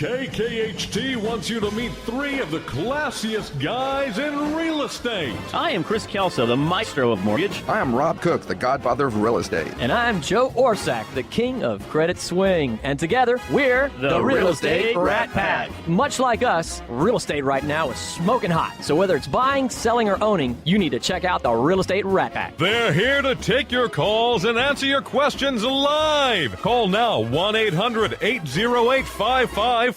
KKHT wants you to meet three of the classiest guys in real estate. I am Chris Kelso, the maestro of mortgage. I am Rob Cook, the godfather of real estate. And I'm Joe Orsack, the king of credit swing. And together, we're the Real Estate Rat Pack. Much like us, real estate right now is smoking hot. So whether it's buying, selling, or owning, you need to check out the Real Estate Rat Pack. They're here to take your calls and answer your questions live. Call now, 1-800-808-5548.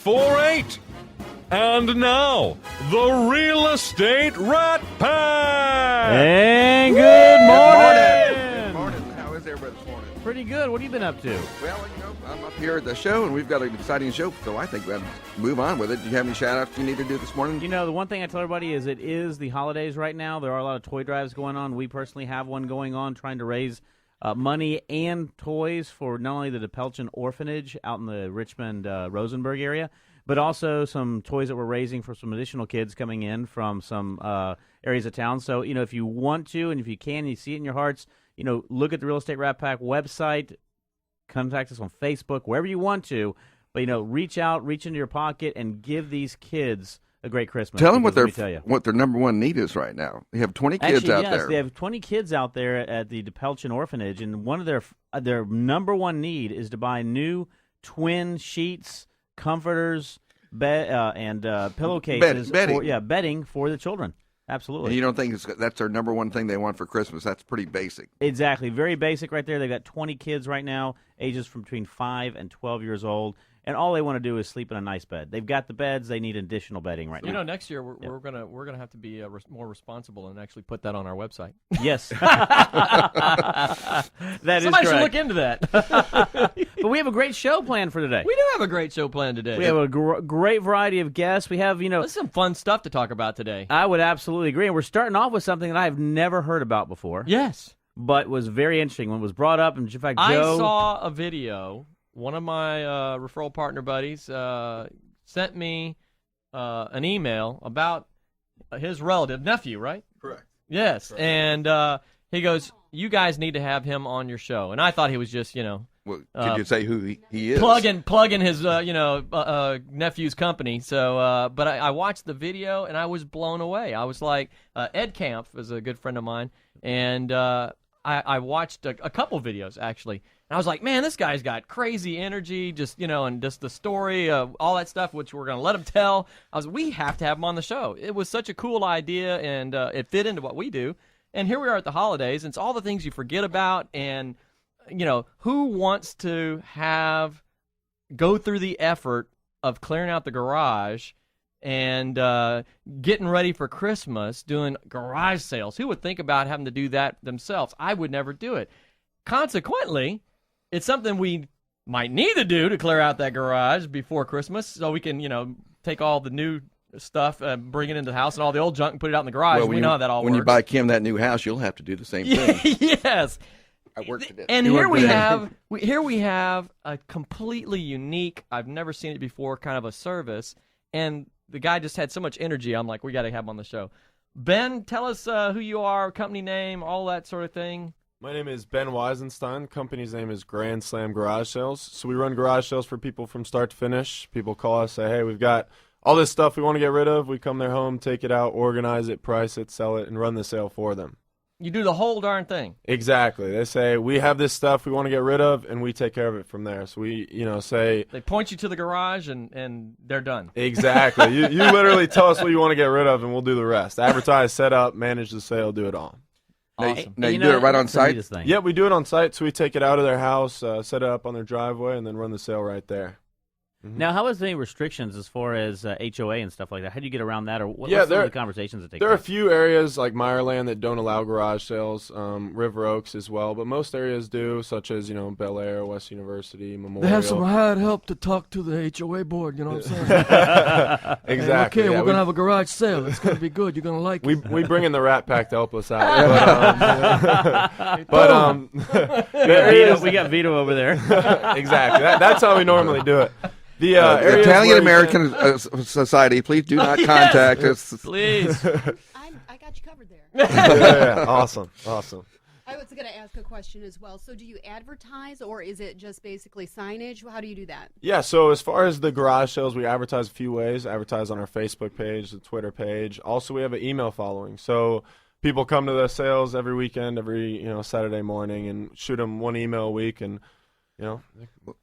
And now, the Real Estate Rat Pack! And good morning! Good morning. How is everybody this morning? Pretty good. What have you been up to? Well, I'm up here at the show, and we've got an exciting show, so I think we'll move on with it. Do you have any shout-outs you need to do this morning? You know, the one thing I tell everybody is it is the holidays right now. There are a lot of toy drives going on. We personally have one going on trying to raise money and toys for not only the DePelchin Orphanage out in the Richmond-Rosenberg area, but also some toys that we're raising for some additional kids coming in from some areas of town. So, you know, if you want to and if you can, you see it in your hearts, you know, look at the Real Estate Rat Pack website, contact us on Facebook, wherever you want to. But, you know, reach out, reach into your pocket, and give these kids a great Christmas. Tell them what their number one need is right now. They have 20 kids out there. They have 20 kids out there at the DePelchin Orphanage, and one of their number one need is to buy new twin sheets, comforters, and pillowcases. Bedding for the children. Absolutely. And you don't think that's their number one thing they want for Christmas? That's pretty basic. Exactly. Very basic right there. They've got 20 kids right now, ages from between 5 and 12 years old. And all they want to do is sleep in a nice bed. They've got the beds. They need additional bedding right now. You know, next year we're gonna have to be more responsible and actually put that on our website. Yes, that is Somebody should correct. look into that. But we have a great show planned for today. We do have a great show planned today. We have a great variety of guests. We have, There's some fun stuff to talk about today. I would absolutely agree. And we're starting off with something that I have never heard about before. Yes, but was very interesting when it was brought up. And in fact, I Joe saw a video. One of my referral partner buddies sent me an email about his nephew, right? Correct. Yes, Correct. And he goes, "You guys need to have him on your show." And I thought he was just, Well, could you say who he is? Plugging his, nephew's company. So, but I watched the video and I was blown away. I was like, Ed Camp is a good friend of mine, and I watched a couple videos actually. And I was like, man, this guy's got crazy energy, and just the story, all that stuff, which we're going to let him tell. We have to have him on the show. It was such a cool idea, and it fit into what we do. And here we are at the holidays, and it's all the things you forget about. And, who wants to go through the effort of clearing out the garage and getting ready for Christmas, doing garage sales? Who would think about having to do that themselves? I would never do it. Consequently, it's something we might need to do to clear out that garage before Christmas so we can, take all the new stuff, bring it into the house, and all the old junk and put it out in the garage. Well, we know how that all works. When you buy Kim that new house, you'll have to do the same thing. Yes. I worked at it. And here we have a completely unique, I've never seen it before, kind of a service, and the guy just had so much energy. I'm like, we got to have him on the show. Ben, tell us who you are, company name, all that sort of thing. My name is Ben Weissenstein. Company's name is Grand Slam Garage Sales. So we run garage sales for people from start to finish. People call us, say, hey, we've got all this stuff we want to get rid of. We come to their home, take it out, organize it, price it, sell it, and run the sale for them. You do the whole darn thing. Exactly. They say, we have this stuff we want to get rid of, and we take care of it from there. So we, say... They point you to the garage, and they're done. Exactly. you literally tell us what you want to get rid of, and we'll do the rest. Advertise, set up, manage the sale, do it all. Awesome. Now you do it right on site? Yeah, we do it on site. So we take it out of their house, set it up on their driveway, and then run the sale right there. Mm-hmm. Now, how is there any restrictions as far as HOA and stuff like that? How do you get around that, or what's some of the conversations that take place? There are a few areas like Meyerland that don't allow garage sales, River Oaks as well, but most areas do, such as, Bel Air, West University, Memorial. They have some hired help to talk to the HOA board, you know what I'm saying? Exactly. Okay, we're going to have a garage sale. It's going to be good. You're going to like it. We bring in the Rat Pack to help us out. We got Vito over there. Exactly. That's how we normally do it. The Italian American Society, please do not contact us. Please. I got you covered there. Yeah, awesome. I was going to ask a question as well. So do you advertise, or is it just basically signage? How do you do that? Yeah, so as far as the garage sales, we advertise a few ways. Advertise on our Facebook page, the Twitter page. Also, we have an email following. So people come to the sales every weekend, every Saturday morning, and shoot them one email a week, and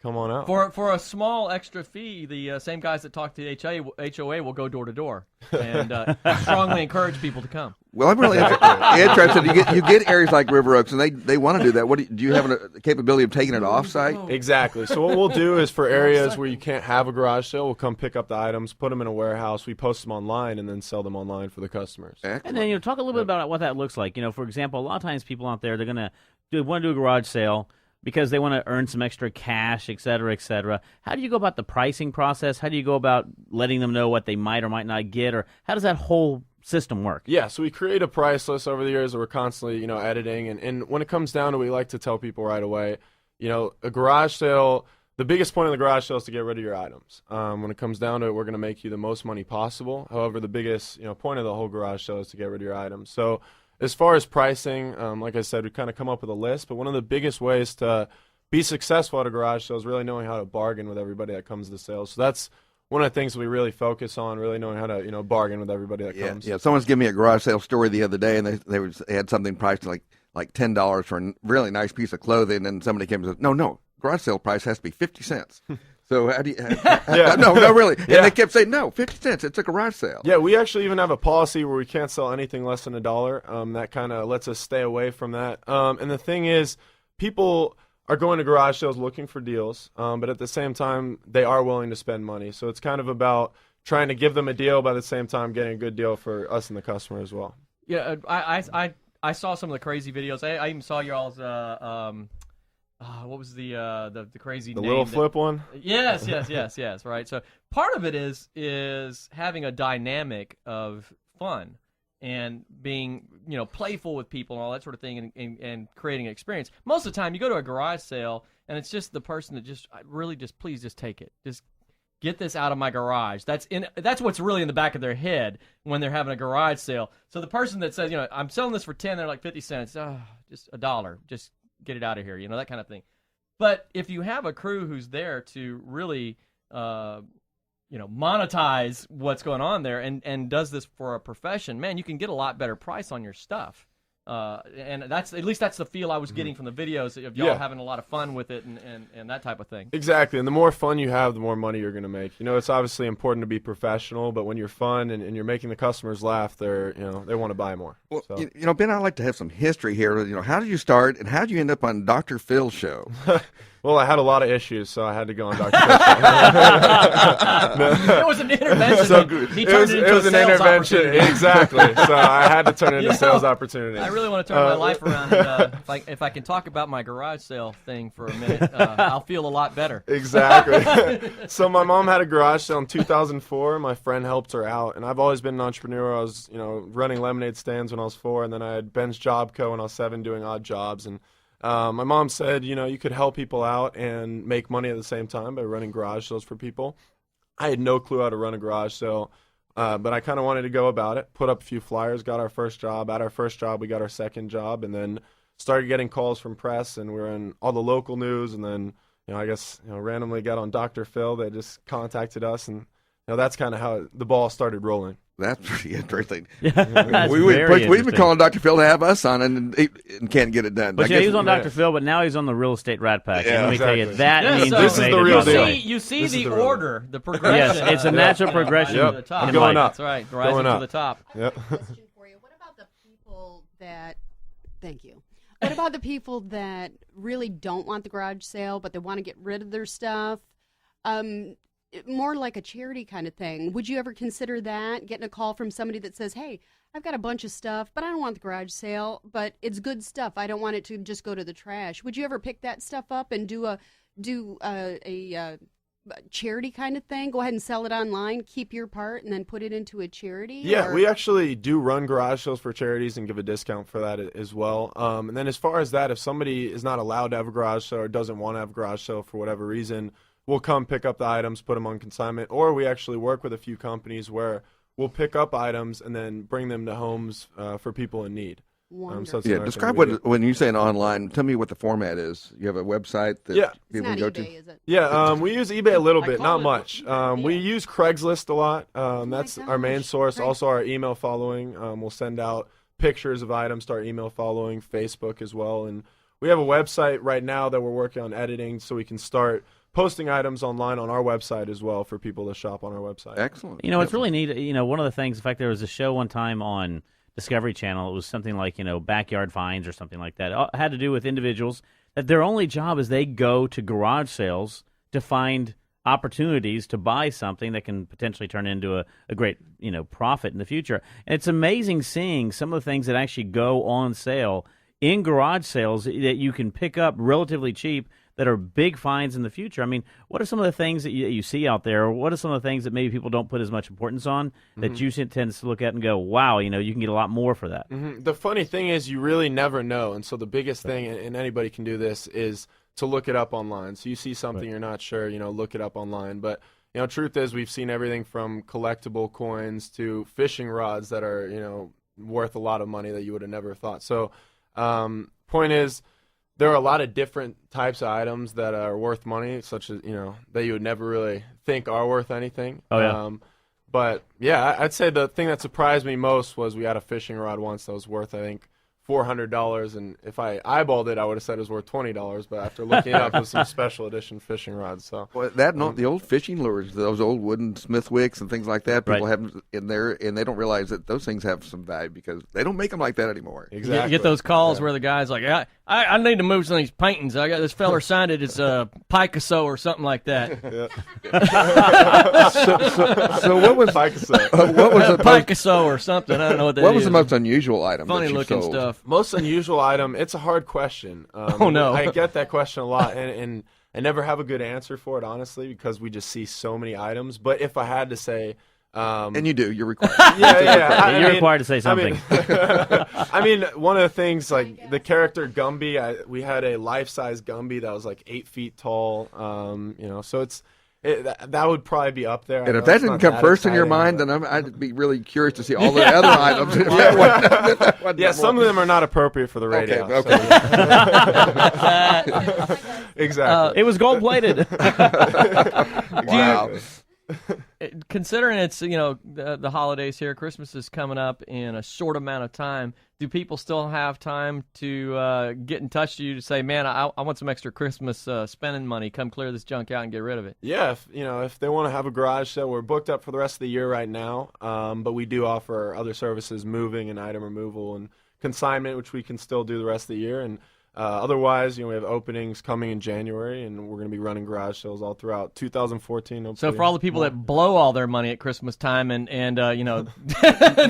come on out. For a small extra fee, the same guys that talk to the HOA will go door to door and strongly encourage people to come. Well, I'm really interested. You get areas like River Oaks, and they want to do that. Do you have a capability of taking it off-site? Exactly. So what we'll do is for areas where you can't have a garage sale, we'll come pick up the items, put them in a warehouse, we post them online, and then sell them online for the customers. Excellent. And then talk a little bit about what that looks like. For example, a lot of times people out there they want to do a garage sale because they want to earn some extra cash, et cetera, et cetera. How do you go about the pricing process? How do you go about letting them know what they might or might not get, or how does that whole system work? Yeah, so we create a price list over the years that we're constantly, editing, and when it comes down to it, we like to tell people right away, a garage sale, the biggest point of the garage sale is to get rid of your items. When it comes down to it, we're going to make you the most money possible. However, the biggest, point of the whole garage sale is to get rid of your items. So as far as pricing, like I said, we kind of come up with a list, but one of the biggest ways to be successful at a garage sale is really knowing how to bargain with everybody that comes to the sales. So that's one of the things we really focus on, really knowing how to, bargain with everybody that comes. Yeah, someone's giving me a garage sale story the other day, and they had something priced like $10 for a really nice piece of clothing, and somebody came and said, no, garage sale price has to be 50 cents. So how do you? No, really. And they kept saying, no, 50 cents. It's a garage sale. Yeah, we actually even have a policy where we can't sell anything less than $1. That kind of lets us stay away from that. And the thing is, people are going to garage sales looking for deals, but at the same time, they are willing to spend money. So it's kind of about trying to give them a deal, but at the same time, getting a good deal for us and the customer as well. Yeah, I saw some of the crazy videos. I even saw y'all's. What was the crazy the name? Little flip one? Yes, right. So part of it is having a dynamic of fun and being, playful with people and all that sort of thing and creating an experience. Most of the time you go to a garage sale and it's just the person that please just take it. Just get this out of my garage. That's what's really in the back of their head when they're having a garage sale. So the person that says, I'm selling this for 10, they're like 50 cents. Just $1. Just get it out of here, that kind of thing. But if you have a crew who's there to really, monetize what's going on there and does this for a profession, man, you can get a lot better price on your stuff. And that's the feel I was getting from the videos of y'all having a lot of fun with it and that type of thing. Exactly, and the more fun you have, the more money you're going to make. It's obviously important to be professional, but when you're fun and you're making the customers laugh, they want to buy more. Well, so. Ben, I'd like to have some history here. How did you start, and how did you end up on Dr. Phil's show? Well, I had a lot of issues, so I had to go on Dr. Phil's show. It was an intervention. So he turned it into a sales opportunity. Exactly. So I had to turn it into sales opportunity. I really want to turn my life around. And, if I can talk about my garage sale thing for a minute, I'll feel a lot better. Exactly. So my mom had a garage sale in 2004. My friend helped her out, and I've always been an entrepreneur. I was, running lemonade stands when I was 4, and then I had Ben's Job Co. when I was 7, doing odd jobs. And my mom said, you could help people out and make money at the same time by running garage sales for people. I had no clue how to run a garage sale, but I kind of wanted to go about it, put up a few flyers, got our first job. At our first job, we got our second job, and then started getting calls from press, and we were in all the local news, and then, randomly got on Dr. Phil. They just contacted us, and, that's kind of how the ball started rolling. That's pretty interesting. Yeah, we've been calling Dr. Phil to have us on, and can't get it done. But he was on Dr. Phil, but now he's on the Real Estate Rat Pack. Yeah, and let me tell you, that means this is the real deal. You see the order, the progression. Yes, it's a natural progression. To the top. I'm going up. That's right, rising to the top. Yep. Question for you. What about the people that? Thank you. What about the people that really don't want the garage sale, but they want to get rid of their stuff? More like a charity kind of thing. Would you ever consider that? Getting a call from somebody that says, "Hey, I've got a bunch of stuff, but I don't want the garage sale, but it's good stuff. I don't want it to just go to the trash." Would you ever pick that stuff up and do a charity kind of thing? Go ahead and sell it online, keep your part, and then put it into a charity? Yeah, we actually do run garage sales for charities and give a discount for that as well. And then as far as that, if somebody is not allowed to have a garage sale or doesn't want to have a garage sale for whatever reason, we'll come pick up the items, put them on consignment, or we actually work with a few companies where we'll pick up items and then bring them to homes for people in need. Wonderful. it's Yeah, another describe thing we what when you say an online. Tell me what the format is. You have a website that Yeah. It's people not can go eBay, to. is it? Yeah, we use eBay a little bit, call not it- much. We use Craigslist a lot. That's our main gosh, source. Craig- Also, our email following. We'll send out pictures of items to our email following, Facebook as well. And we have a website right now that we're working on editing so we can start posting items online on our website as well for people to shop on our website. Excellent. You know, it's really neat. You know, one of the things, in fact, there was a show one time on Discovery Channel. It was something like, backyard finds or something like that. It had to do with individuals that their only job is they go to garage sales to find opportunities to buy something that can potentially turn into a great, profit in the future. And it's amazing seeing some of the things that actually go on sale in garage sales that you can pick up relatively cheap that are big finds in the future. I mean, what are some of the things that you see out there? Or what are some of the things that maybe people don't put as much importance on that you tend to look at and go, wow, you can get a lot more for that? The funny thing is you really never know. And so the biggest thing, and anybody can do this, is to look it up online. So you see something you're not sure, look it up online. But, truth is we've seen everything from collectible coins to fishing rods that are, worth a lot of money that you would have never thought. So point is, there are a lot of different types of items that are worth money, such as, that you would never really think are worth anything. Oh, yeah. But, yeah, I'd say the thing that surprised me most was we had a fishing rod once that was worth, I think, $400, and if I eyeballed it, I would have said it was worth $20. But after looking it up, it was some special edition fishing rods. So Well, the old fishing lures, those old wooden Smithwicks and things like that, people have them in there, and they don't realize that those things have some value because they don't make them like that anymore. exactly, You get those calls where the guy's like, I need to move some of these paintings. I got this feller signed it. It's Picasso or something like that. So what was what was the most, Picasso or something. I don't know what that is. what was the most unusual item? funny that you looking sold? stuff? Most unusual item. It's a hard question. Oh, no. I get that question a lot, and I never have a good answer for it, honestly, because we just see so many items. But if I had to say, And you do. You're required. You're required to say something. I mean, one of the things, like the character Gumby, we had a life-size Gumby that was like 8 feet tall. So that would probably be up there. And if that didn't come first in your mind, then I'd be really curious to see all the other items. If that wasn't yeah, more- some of them are not appropriate for the radio. Okay. So, exactly. It was gold-plated. Wow. Considering it's the holidays here, Christmas is coming up in a short amount of time. Do people still have time to get in touch to you to say, "Man, I want some extra Christmas spending money. Come clear this junk out and get rid of it"? Yeah, if they want to have a garage sale, we're booked up for the rest of the year right now. But we do offer other services, moving and item removal and consignment, which we can still do the rest of the year. And otherwise, we have openings coming in January, and we're going to be running garage sales all throughout 2014. So for all the people that blow all their money at Christmas time and need oh my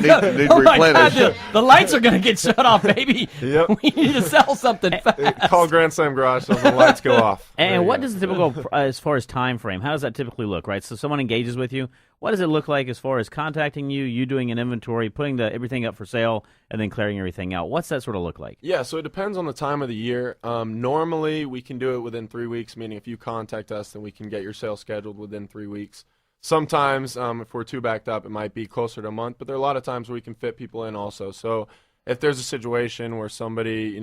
God, replenish. the lights are going to get shut off, baby. Yep. We need to sell something fast. call Grand Slam Garage Sales, and the lights go off. There And you what go. does the typical, as far as time frame, how does that typically look, right? So someone engages with you. What does it look like as far as contacting you, you doing an inventory, putting everything up for sale, and then clearing everything out? What's that sort of look like? Yeah, so it depends on the time of the year. Normally, we can do it within 3 weeks, meaning if you contact us, then we can get your sale scheduled within 3 weeks. Sometimes, if we're too backed up, it might be closer to a month, but there are a lot of times where we can fit people in also. So if there's a situation where somebody,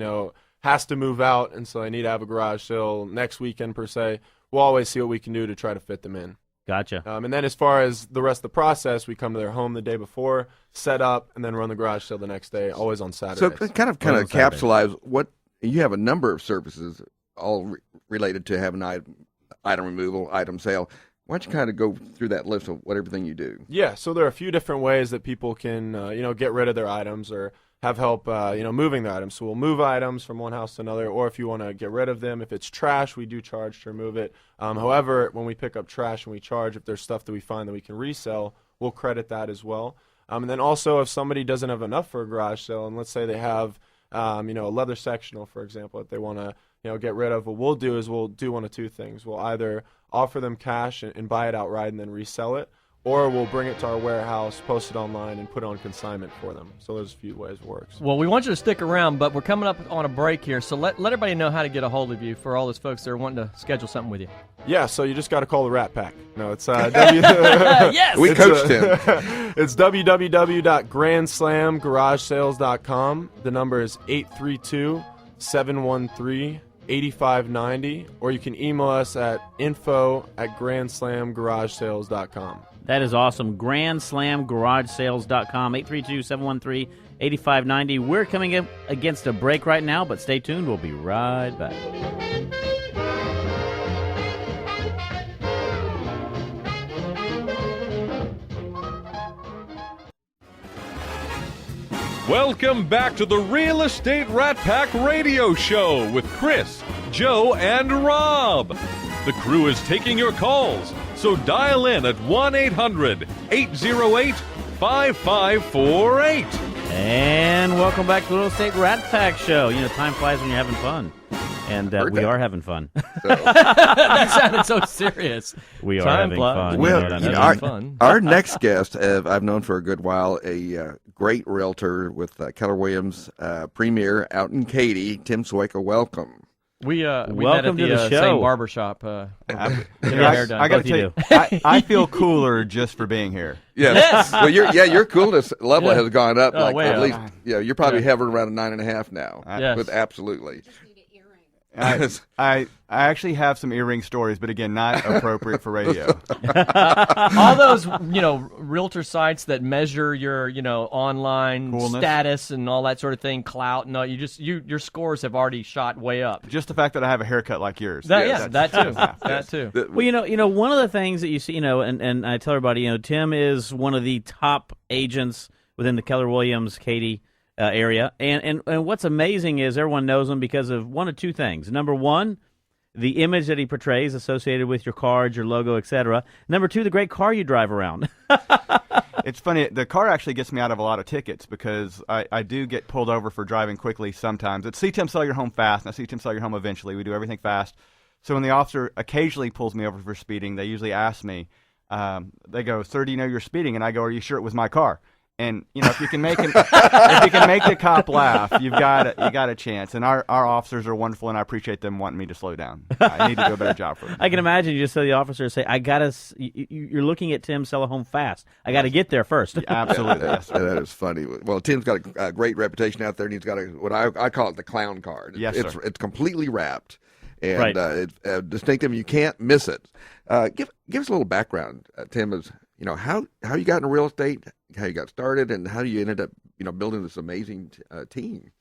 has to move out, and so they need to have a garage sale next weekend per se, we'll always see what we can do to try to fit them in. Gotcha. And then as far as the rest of the process, we come to their home the day before, set up, and then run the garage sale the next day, always on Saturdays. So kind of capsulize what you have a number of services all related to having item removal, item sale. Why don't you kind of go through that list of what everything you do? Yeah, so there are a few different ways that people can, get rid of their items or have help, moving the items. So we'll move items from one house to another, or if you want to get rid of them, if it's trash, we do charge to remove it. However, when we pick up trash and we charge, if there's stuff that we find that we can resell, we'll credit that as well. And then also, if somebody doesn't have enough for a garage sale, and let's say they have, a leather sectional, for example, that they want to, get rid of, what we'll do is we'll do one of two things. We'll either offer them cash and buy it outright and then resell it, or we'll bring it to our warehouse, post it online, and put it on consignment for them. So there's a few ways it works. Well, we want you to stick around, but we're coming up on a break here, so let everybody know how to get a hold of you for all those folks that are wanting to schedule something with you. Yeah, so you just got to call the Rat Pack. No, it's Yes! We coached him. It's www.grandslamgaragesales.com. The number is 832-713-8590, or you can email us at info@grandslamgaragesales.com. That is awesome. GrandSlamGarageSales.com, 832-713-8590. We're coming up against a break right now, but stay tuned. We'll be right back. Welcome back to the Real Estate Rat Pack Radio Show with Chris, Joe, and Rob. The crew is taking your calls, so dial in at 1-800-808-5548. And welcome back to the Real Estate Rat Pack Show. You know, time flies when you're having fun. And we are having fun. That sounded so serious. We are Time having flies. fun. Well, You know what I you mean? know, fun. our next guest, I've known for a good while, a great realtor with Keller Williams Premier out in Katy, Tim Sojka. Welcome. We met at Welcome to the show. same barbershop. I got to tell you, I feel cooler just for being here. Yes. Well, your coolness level has gone up. Oh, way at up. least, you're probably hovering around a 9.5 now. Yes. With absolutely. I actually have some earring stories, but again, not appropriate for radio. All those, realtor sites that measure your, online Coolness. status and all that sort of thing, clout. No, your scores have already shot way up. Just the fact that I have a haircut like yours. That too. Yes. That too. Well, one of the things that you see, and I tell everybody, Tim is one of the top agents within the Keller Williams Katy area, and what's amazing is everyone knows him because of one of two things. Number one, the image that he portrays associated with your cards, your logo, etc. Number two, the great car you drive around. It's funny. The car actually gets me out of a lot of tickets because I do get pulled over for driving quickly sometimes. It's see Tim sell your home fast, and I see Tim sell your home eventually. We do everything fast. So when the officer occasionally pulls me over for speeding, they usually ask me, they go, "Sir, do you know you're speeding?" And I go, "Are you sure it was my car?" And if you can make the cop laugh, you got a chance. And our officers are wonderful, and I appreciate them wanting me to slow down. I need to do a better job for them. I can imagine you just tell the officer, say, you're looking at Tim sell a home fast. I got to get there first. Absolutely, yes, sir. That is funny. Well, Tim's got a great reputation out there, and he's got what I call it the clown card. Yes, sir. It's completely wrapped, and Right. It's distinctive. You can't miss it. Give us a little background, Tim. Is how you got into real estate, how you got started, and how you ended up building this amazing team.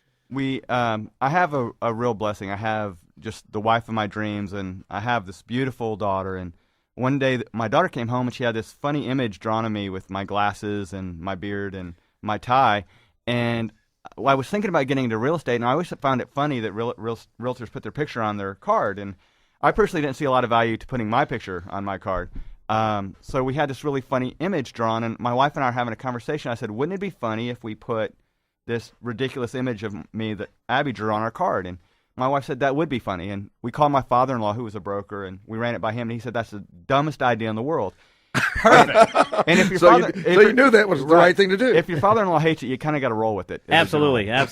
I have a real blessing. I have just the wife of my dreams, and I have this beautiful daughter. And one day, my daughter came home, and she had this funny image drawn of me with my glasses and my beard and my tie. And I was thinking about getting into real estate, and I always found it funny that realtors put their picture on their card. And I personally didn't see a lot of value to putting my picture on my card. So we had this really funny image drawn, and my wife and I are having a conversation. I said, wouldn't it be funny if we put this ridiculous image of me that Abby drew on our card? And my wife said that would be funny. And we called my father-in-law, who was a broker, and we ran it by him, and he said that's the dumbest idea in the world. Perfect. And if your you knew that was the right thing to do. If your father-in-law hates it, you kind of got to roll with it. Absolutely. And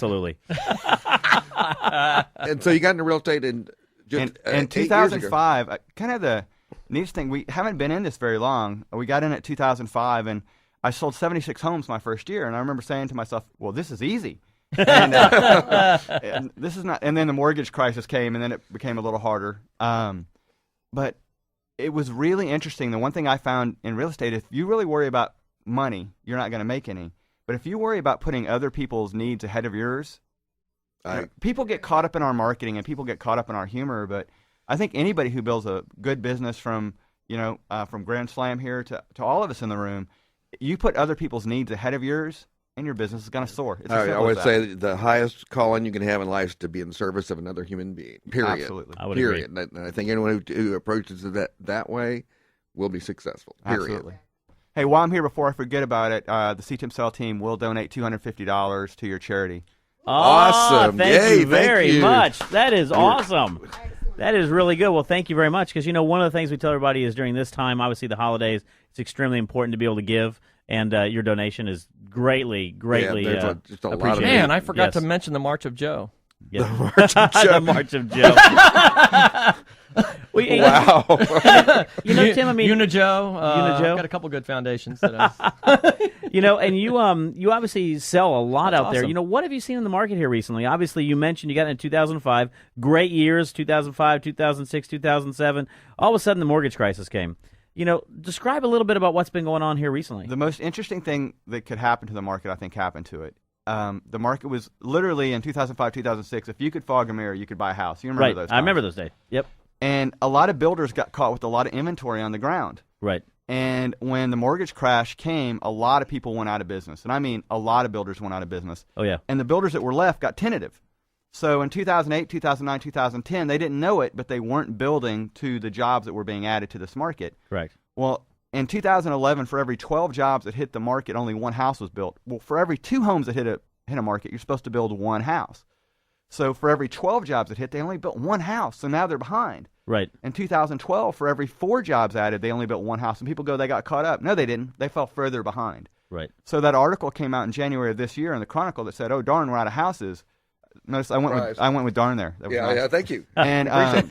so you got into real estate in 2005. Kind of the neatest thing, we haven't been in this very long. We got in at 2005, and I sold 76 homes my first year. And I remember saying to myself, well, this is easy. And this is not. And then the mortgage crisis came, and then it became a little harder. But it was really interesting. The one thing I found in real estate, if you really worry about money, you're not going to make any. But if you worry about putting other people's needs ahead of yours, people get caught up in our marketing and people get caught up in our humor. But I think anybody who builds a good business from Grand Slam here to all of us in the room, you put other people's needs ahead of yours, and your business is going to soar. It's I would say the highest calling you can have in life is to be in service of another human being. Period. Absolutely. I would Period. agree. And I think anyone who approaches it that way will be successful. Period. Absolutely. Hey, while I'm here, before I forget about it, the Tim Sell team will donate $250 to your charity. Awesome. Thank Yay, you very thank you. much. That is awesome. That is really good. Well, thank you very much. Because, one of the things we tell everybody is during this time, obviously the holidays, it's extremely important to be able to give. And your donation is greatly just a lot of appreciated. Man, I forgot to mention the March of Joe. Yes. The March of Joe. Wow. Tim, Unijoe. I've got a couple good foundations. That and you obviously sell a lot That's out there. awesome. What have you seen in the market here recently? Obviously, you mentioned you got in 2005. Great years, 2005, 2006, 2007. All of a sudden, the mortgage crisis came. Describe a little bit about what's been going on here recently. The most interesting thing that could happen to the market, I think, happened to it. The market was literally in 2005, 2006. If you could fog a mirror, you could buy a house. You remember those times. I remember those days. Yep. And a lot of builders got caught with a lot of inventory on the ground. Right. And when the mortgage crash came, a lot of people went out of business. And I mean, a lot of builders went out of business. Oh, yeah. And the builders that were left got tentative. So in 2008, 2009, 2010, they didn't know it, but they weren't building to the jobs that were being added to this market. Correct. Well, in 2011, for every 12 jobs that hit the market, only one house was built. Well, for every 2 homes that hit a market, you're supposed to build 1 house. So for every 12 jobs that hit, they only built 1 house. So now they're behind. Right. In 2012, for every 4 jobs added, they only built 1 house. And people go, they got caught up. No, they didn't. They fell further behind. Right. So that article came out in January of this year in the Chronicle that said, "Oh darn, we're out of houses." Notice I went with darn there. That was nice. Yeah, thank you. And and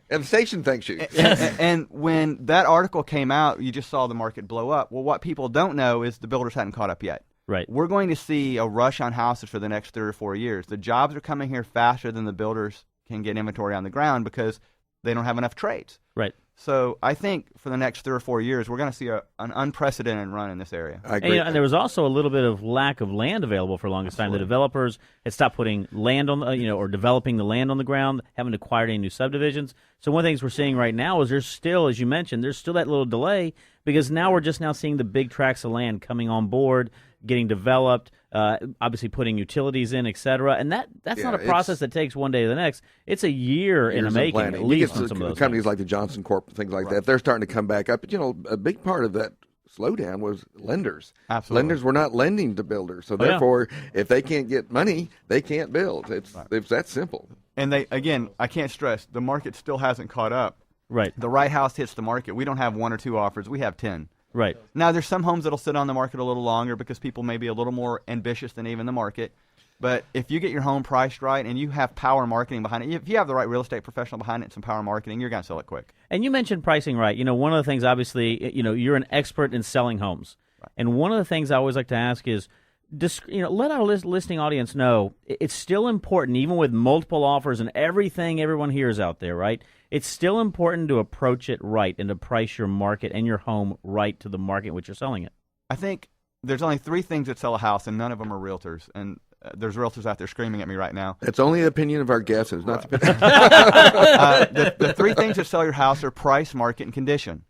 the station thanks you. and when that article came out, you just saw the market blow up. Well, what people don't know is the builders hadn't caught up yet. Right. We're going to see a rush on houses for the next 3 or 4 years. The jobs are coming here faster than the builders can get inventory on the ground because they don't have enough trades. Right. So I think for the next 3 or 4 years, we're going to see an unprecedented run in this area. I agree. And there was also a little bit of lack of land available for the longest time. The developers had stopped putting land on, or developing the land on the ground, haven't acquired any new subdivisions. So one of the things we're seeing right now is there's still, as you mentioned, there's still that little delay because now we're just now seeing the big tracts of land coming on board, getting developed, obviously putting utilities in, et cetera. And that's not a process that takes one day to the next. It's a year in the making, at least on some of those companies things. like the Johnson Corp, things like that, they're starting to come back up. But, a big part of that slowdown was lenders. Absolutely. Lenders were not lending to builders. So therefore, if they can't get money, they can't build. It's that simple. And I can't stress, the market still hasn't caught up. Right. The right house hits the market. We don't have 1 or 2 offers. We have 10. Right. Now, there's some homes that'll sit on the market a little longer because people may be a little more ambitious than even the market. But if you get your home priced right and you have power marketing behind it, if you have the right real estate professional behind it and some power marketing, you're going to sell it quick. And you mentioned pricing right. One of the things, obviously, you're an expert in selling homes. Right. And one of the things I always like to ask is, let our listening audience know it's still important, even with multiple offers and everything everyone hears out there, right? It's still important to approach it right and to price your market and your home right to the market in which you're selling it. I think there's only 3 things that sell a house, and none of them are realtors. And there's realtors out there screaming at me right now. It's only the opinion of our guests. It's not the opinion. The 3 things that sell your house are price, market, and condition.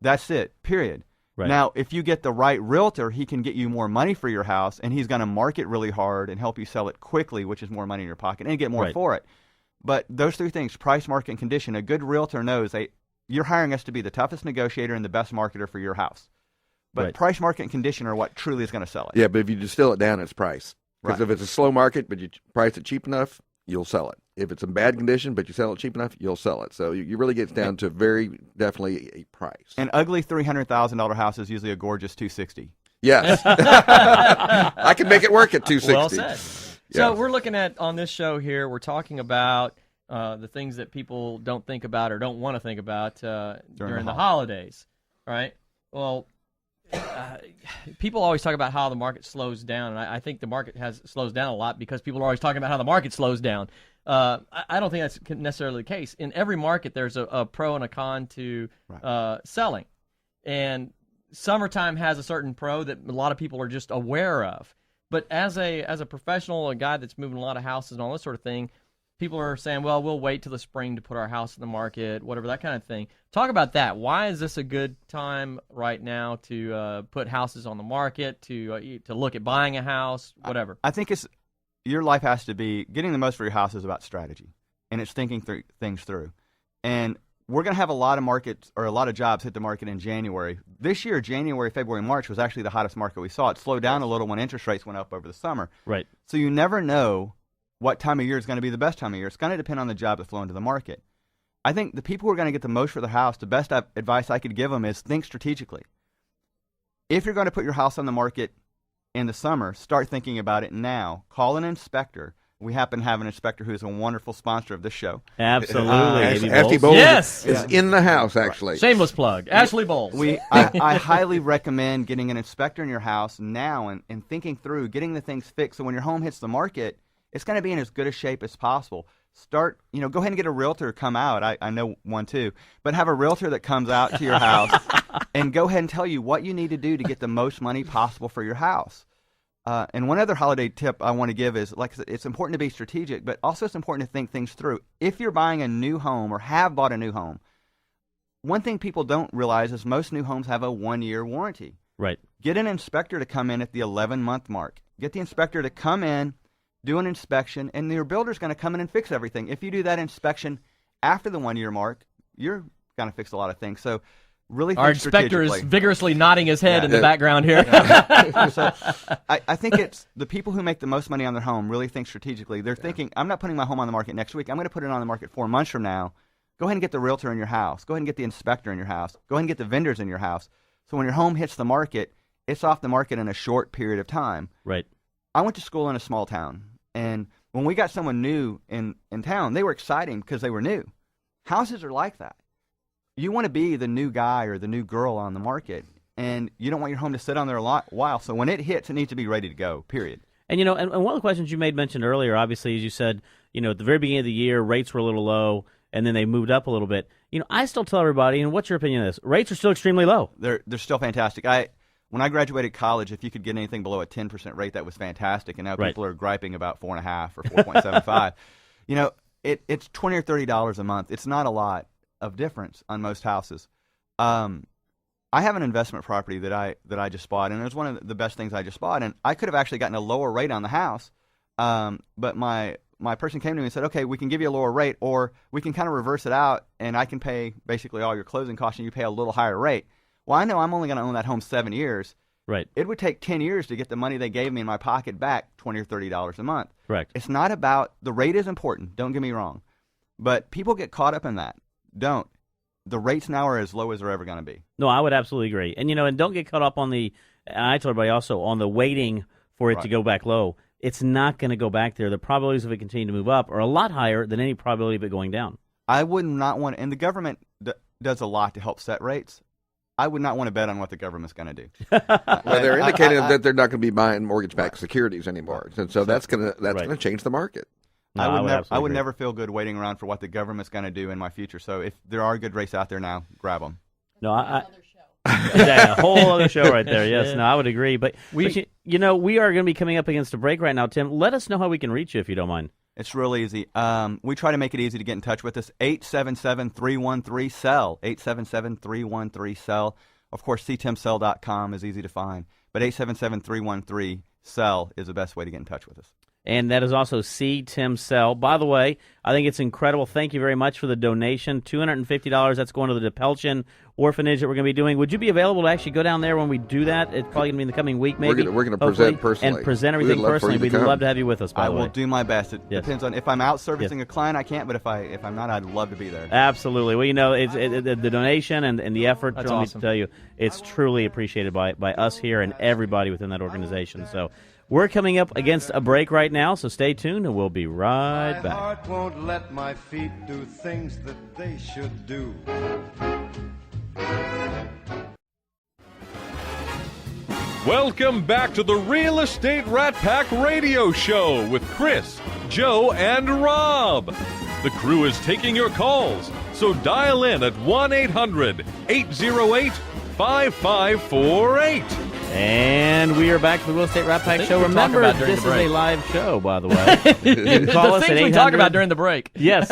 That's it, period. Right. Now, if you get the right realtor, he can get you more money for your house, and he's going to market really hard and help you sell it quickly, which is more money in your pocket, and get more for it. But those 3 things, price, market, and condition, a good realtor knows you're hiring us to be the toughest negotiator and the best marketer for your house. But price, market, and condition are what truly is going to sell it. Yeah, but if you distill it down, it's price. Because if it's a slow market, but you price it cheap enough, you'll sell it. If it's in bad condition, but you sell it cheap enough, you'll sell it. So you really get down to very definitely a price. An ugly $300,000 house is usually a gorgeous $260,000. Yes. I can make it work at $260,000. Well said. So we're looking at, on this show here, we're talking about the things that people don't think about or don't want to think about during the holidays, right? Well, people always talk about how the market slows down, and I think the market slows down a lot because people are always talking about how the market slows down. I don't think that's necessarily the case. In every market, there's a pro and a con to selling, and summertime has a certain pro that a lot of people are just aware of. But as a professional, a guy that's moving a lot of houses and all this sort of thing, people are saying, well, we'll wait till the spring to put our house in the market, whatever, that kind of thing. Talk about that. Why is this a good time right now to put houses on the market, to look at buying a house, whatever? I think your life has to be, getting the most for your house is about strategy, and it's thinking things through. And we're going to have a lot of markets or a lot of jobs hit the market in January. This year, January, February, March was actually the hottest market we saw. It slowed down a little when interest rates went up over the summer. Right. So you never know what time of year is going to be the best time of year. It's going to depend on the job that flow into the market. I think the people who are going to get the most for their house, the best advice I could give them is think strategically. If you're going to put your house on the market in the summer, start thinking about it now. Call an inspector. We happen to have an inspector who is a wonderful sponsor of this show. Absolutely. Ashley Bowles Yes. is in the house, actually. Shameless plug. Ashley Bowles. I highly recommend getting an inspector in your house now and thinking through getting the things fixed so when your home hits the market, it's going to be in as good a shape as possible. Go ahead and get a realtor to come out. I know one too, but have a realtor that comes out to your house and go ahead and tell you what you need to do to get the most money possible for your house. And one other holiday tip I want to give is, like I said, it's important to be strategic, but also it's important to think things through. If you're buying a new home or have bought a new home, one thing people don't realize is most new homes have a 1-year warranty. Right. Get an inspector to come in at the 11-month mark. Get the inspector to come in, do an inspection, and your builder's going to come in and fix everything. If you do that inspection after the 1-year mark, you're going to fix a lot of things. So really think Our inspector is strategically. vigorously nodding his head in the background here. So I think it's the people who make the most money on their home really think strategically. They're thinking, I'm not putting my home on the market next week. I'm going to put it on the market 4 months from now. Go ahead and get the realtor in your house. Go ahead and get the inspector in your house. Go ahead and get the vendors in your house. So when your home hits the market, it's off the market in a short period of time. Right. I went to school in a small town, and when we got someone new in town, they were exciting because they were new. Houses are like that. You want to be the new guy or the new girl on the market, and you don't want your home to sit on there a while. So when it hits, it needs to be ready to go, period. And, and one of the questions you mentioned earlier, obviously, as you said, at the very beginning of the year, rates were a little low, and then they moved up a little bit. I still tell everybody, and what's your opinion of this? Rates are still extremely low. They're still fantastic. When I graduated college, if you could get anything below a 10% rate, that was fantastic. And now people are griping about 4.5 or 4.75. It's $20 or $30 a month. It's not a lot of difference on most houses. I have an investment property that I just bought, and it was one of the best things I just bought. And I could have actually gotten a lower rate on the house, but my person came to me and said, okay, we can give you a lower rate, or we can kind of reverse it out, and I can pay basically all your closing costs, and you pay a little higher rate. Well, I know I'm only going to own that home 7 years. Right. It would take 10 years to get the money they gave me in my pocket back, $20 or $30 a month. Correct. It's not about – the rate is important, don't get me wrong. But people get caught up in that. Don't. The rates now are as low as they're ever going to be. No, I would absolutely agree. And, and don't get caught up on and I told everybody also, on the waiting for it to go back low. It's not going to go back there. The probabilities of it continuing to move up are a lot higher than any probability of it going down. I would not want – and the government does a lot to help set rates. I would not want to bet on what the government's going to do. Well, they're indicating that they're not going to be buying mortgage-backed securities anymore, and so that's going to change the market. No, I would never feel good waiting around for what the government's going to do in my future. So if there are good rates out there now, grab them. No, a whole other show right there. Yes, no, I would agree. But we are going to be coming up against a break right now. Tim, let us know how we can reach you if you don't mind. It's real easy. We try to make it easy to get in touch with us. 877-313-SELL. 877-313-SELL. Of course, ctimsell.com is easy to find. But 877-313-SELL is the best way to get in touch with us. And that is also C. Tim Sell. By the way, I think it's incredible. Thank you very much for the donation. $250. That's going to the DePelchin Orphanage that we're going to be doing. Would you be available to actually go down there when we do that? It's probably going to be in the coming week, maybe. We're going to present personally. And present everything personally. We'd love to have you with us, by the way. I will do my best. It depends on if I'm out servicing a client, I can't. But if I'm not, I'd love to be there. Absolutely. Well, it's the donation and the effort, That's let me awesome. tell you, it's truly appreciated by us here and everybody within that organization. So we're coming up against a break right now, so stay tuned, and we'll be right back. My heart won't let my feet do things that they should do. Welcome back to the Real Estate Rat Pack Radio Show with Chris, Joe, and Rob. The crew is taking your calls, so dial in at 1-800-808-5548. And we are back to the Real Estate Rat Pack Show. we talk Remember, about during this the is break. a live show, by the way. You can call us the at things 800. we talk about during the break. Yes.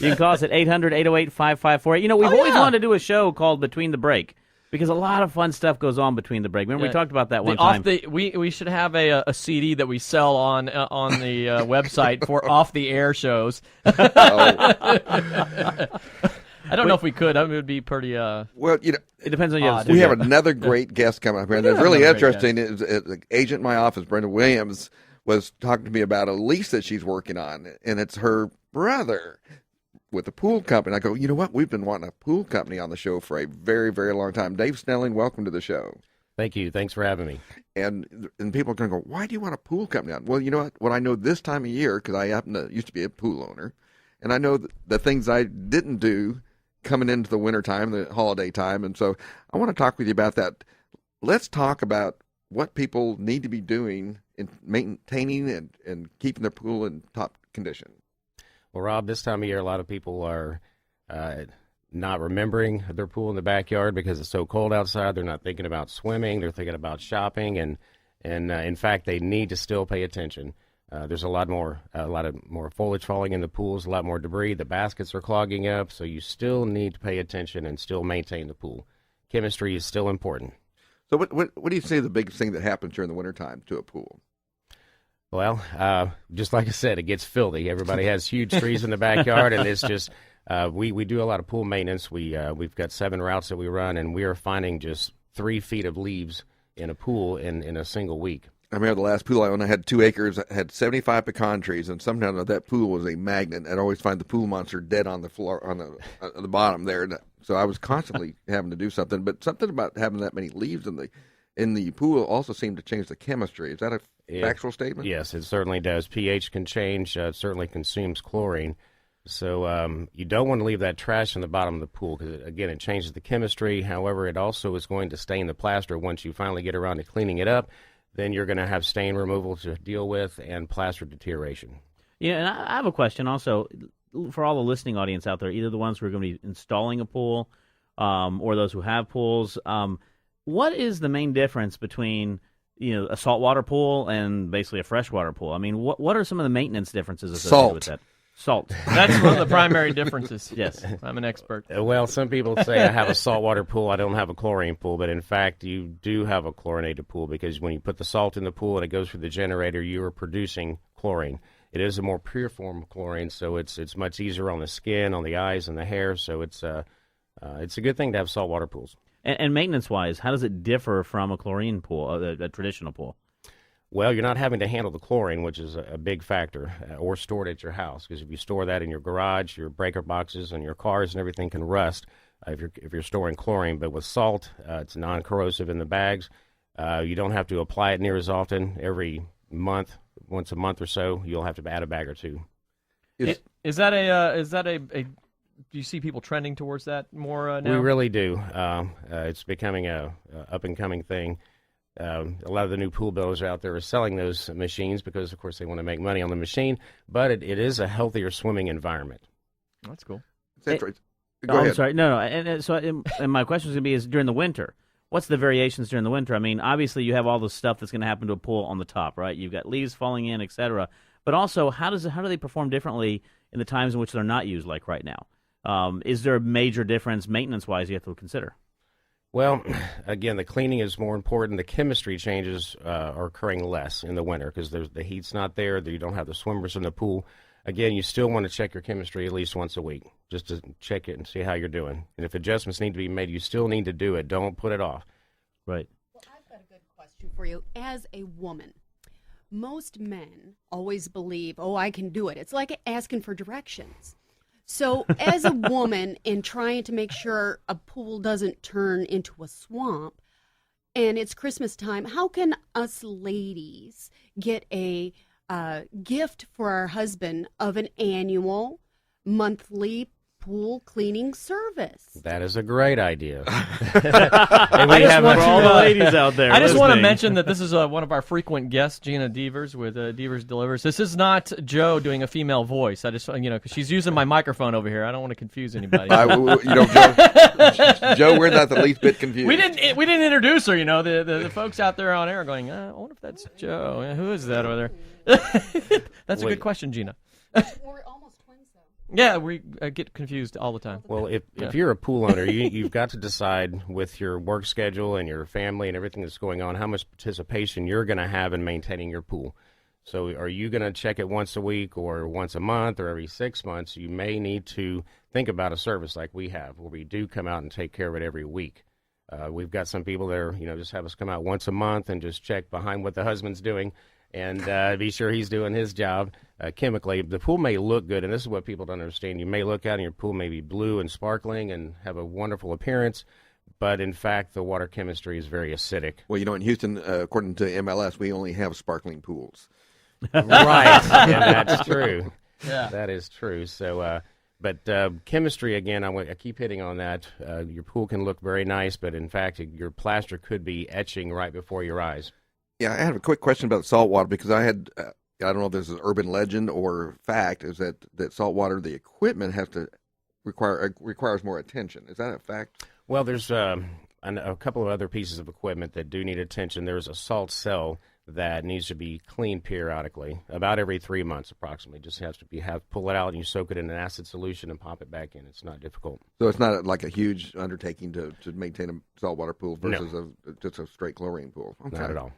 You can call us at 800-808-5548. We've always wanted to do a show called Between the Break because a lot of fun stuff goes on between the break. Remember, we talked about that one time. We should have a CD that we sell on the website for off-the-air shows. I don't know if we could. It would be pretty. Well, it depends on you. We have another great guest coming up here. And it's really interesting. Is the agent in my office, Brenda Williams, was talking to me about a lease that she's working on, and it's her brother with a pool company. I go, you know what? We've been wanting a pool company on the show for a very, very long time. Dave Snelling, welcome to the show. Thank you. Thanks for having me. And people are going to go, why do you want a pool company on? Well, you know what I know this time of year, because I used to be a pool owner, and I know the things I didn't do coming into the winter time, the holiday time. And so I want to talk with you about that. Let's talk about what people need to be doing in maintaining and keeping their pool in top condition. Well, Rob, this time of year, a lot of people are not remembering their pool in the backyard because it's so cold outside. They're not thinking about swimming. They're thinking about shopping, and in fact, they need to still pay attention. There's a lot more foliage falling in the pools, a lot more debris. The baskets are clogging up, so you still need to pay attention and still maintain the pool. Chemistry is still important. So what do you say the biggest thing that happens during the wintertime to a pool? Well, just like I said, it gets filthy. Everybody has huge trees in the backyard, and it's just we do a lot of pool maintenance. We've got 7 routes that we run, and we are finding just 3 feet of leaves in a pool in a single week. I remember the last pool I owned, I had 2 acres, that had 75 pecan trees, and sometimes that pool was a magnet. I'd always find the pool monster dead on the floor, on the bottom there. So I was constantly having to do something. But something about having that many leaves in the pool also seemed to change the chemistry. Is that a factual statement? Yes, it certainly does. pH can change. It certainly consumes chlorine. So you don't want to leave that trash in the bottom of the pool because, again, it changes the chemistry. However, it also is going to stain the plaster once you finally get around to cleaning it up. Then you're going to have stain removal to deal with and plaster deterioration. Yeah, and I have a question also for all the listening audience out there, either the ones who are going to be installing a pool or those who have pools. What is the main difference between a saltwater pool and basically a freshwater pool? I mean, what are some of the maintenance differences associated with that? Salt. That's one of the primary differences. Yes, I'm an expert. Well, some people say I have a saltwater pool, I don't have a chlorine pool, but in fact, you do have a chlorinated pool because when you put the salt in the pool and it goes through the generator, you are producing chlorine. It is a more pure form of chlorine, so it's much easier on the skin, on the eyes, and the hair. So it's a good thing to have saltwater pools. And maintenance-wise, how does it differ from a chlorine pool, a traditional pool? Well, you're not having to handle the chlorine, which is a big factor, or store it at your house. Because if you store that in your garage, your breaker boxes and your cars and everything can rust if you're storing chlorine. But with salt, it's non-corrosive in the bags. You don't have to apply it near as often. Every month, once a month or so, you'll have to add a bag or 2. Is that a do you see people trending towards that more now? We really do. It's becoming a up-and-coming thing. A lot of the new pool builders out there are selling those machines because, of course, they want to make money on the machine, but it is a healthier swimming environment. That's cool. Go ahead. I'm sorry. No. And my question is going to be is during the winter, what's the variations during the winter? I mean, obviously you have all the stuff that's going to happen to a pool on the top, right? You've got leaves falling in, et cetera. But also, how do they perform differently in the times in which they're not used, like right now? Is there a major difference maintenance-wise you have to consider? Well, again, the cleaning is more important. The chemistry changes are occurring less in the winter because the heat's not there. You don't have the swimmers in the pool. Again, you still want to check your chemistry at least once a week just to check it and see how you're doing. And if adjustments need to be made, you still need to do it. Don't put it off. Right. Well, I've got a good question for you. As a woman, most men always believe, I can do it. It's like asking for directions. So as a woman in trying to make sure a pool doesn't turn into a swamp and it's Christmas time, how can us ladies get a gift for our husband of an annual monthly pool cleaning service? That is a great idea. I just want all the ladies out there. I just want to mention that this is one of our frequent guests, Gina Devers with Devers Delivers. This is not Joe doing a female voice. I just because she's using my microphone over here. I don't want to confuse anybody. Joe, we're not the least bit confused. We didn't introduce her. The folks out there on air are going, I wonder if that's Joe. Who is that over there? That's a good question, Gina. We're almost twins, though. Yeah, we get confused all the time. Well, if you're a pool owner, you've got to decide with your work schedule and your family and everything that's going on how much participation you're going to have in maintaining your pool. So are you going to check it once a week or once a month or every 6 months? You may need to think about a service like we have where we do come out and take care of it every week. We've got some people that are, just have us come out once a month and just check behind what the husband's doing. and be sure he's doing his job chemically. The pool may look good, and this is what people don't understand. You may look out and your pool may be blue and sparkling and have a wonderful appearance, but in fact, the water chemistry is very acidic. Well, in Houston, according to MLS, we only have sparkling pools. Right, yeah, that's true. Yeah. That is true. So, but chemistry, again, I keep hitting on that. Your pool can look very nice, but in fact, your plaster could be etching right before your eyes. Yeah, I have a quick question about salt water because I had, I don't know if this is urban legend or fact, is that salt water, the equipment has to requires more attention. Is that a fact? Well, there's a couple of other pieces of equipment that do need attention. There's a salt cell that needs to be cleaned periodically, about every 3 months approximately. Just has to pull it out and you soak it in an acid solution and pop it back in. It's not difficult. So it's not like a huge undertaking to maintain a saltwater pool versus just a straight chlorine pool. Okay. Not at all.